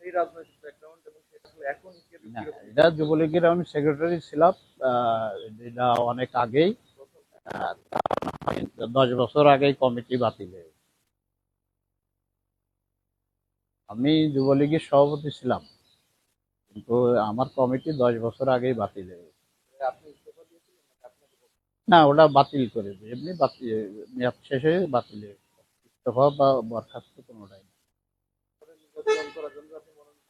সেই রাজনৈতিক ব্যাকগ্রাউন্ড এবং সেটা আসলে এখন না, এটা যুবলীগের আমি সেক্রেটারি ছিলাম, এটা অনেক আগেই, 10 বছর আগেই কমিটি বাতিল হয়ে গেছে। আমি যুবলীগের সভাপতি ছিলাম, কিন্তু আমার কমিটি 10 বছর আগেই বাতিল হয়ে গেছে। আপনি ইস্তফা দিয়েছিলেন নাকি আপনাকে না, ওটা বাতিল করে দিই, এমনি বাতিল, মেয়াদ শেষে বাতিল হয়ে গেছে। ইস্তফা বা বরখাস্ত কোনোটাই না। নির্বাচন করার জন্য আপনি মনোনীত?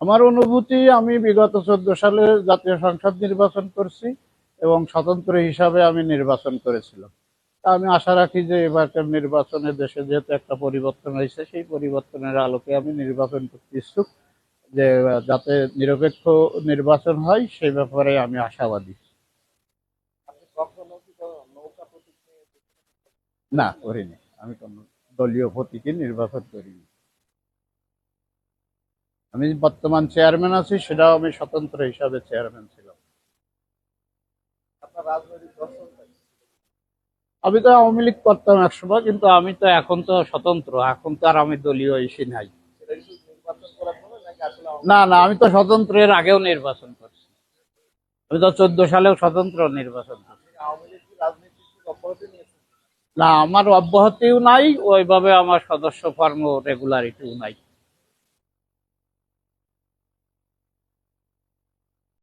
আমার অনুভূতি, আমি বিগত 14 সালে জাতীয় সংসদ নির্বাচন করছি এবং স্বতন্ত্র হিসাবে আমি নির্বাচন করেছিলাম। তা আমি আশা রাখি যে এবারকার নির্বাচনে দেশে যেহেতু একটা পরিবর্তন হয়েছে, সেই পরিবর্তনের আলোকে আমি নির্বাচন করতে ইচ্ছুক, যে যাতে নিরপেক্ষ নির্বাচন হয় সেই ব্যাপারে আমি আশাবাদী। আপনি কখনো কি নৌকা প্রতীক নিয়ে না, করিনি, আমি কোনো দলীয় প্রতীকে নির্বাচন করিনি। আমি বর্তমান চেয়ারম্যান আছি, সেটাও আমি স্বতন্ত্র হিসাবে চেয়ারম্যান ছিলাম। আপনার রাজনৈতিক দর্শন থাকে? আমি তো আওয়ামী লীগ করতাম একসময়, কিন্তু আমি তো এখন তো স্বতন্ত্র, এখন তো আর আমি দলীয় ইস্যু নাই। সেটা কি শুধু নির্বাচন করার জন্য নাকি আসলে না না, আমি তো স্বতন্ত্রের আগেও নির্বাচন করছি, আমি তো 14 সালেও স্বতন্ত্র নির্বাচন করছি। আওয়ামী লীগ কি রাজনীতির অব্যাহতি নিয়েছে? না, আমার অব্যাহতিও নাই, ওইভাবে আমার সদস্য ফর্ম রেগুলারিটিও নাই।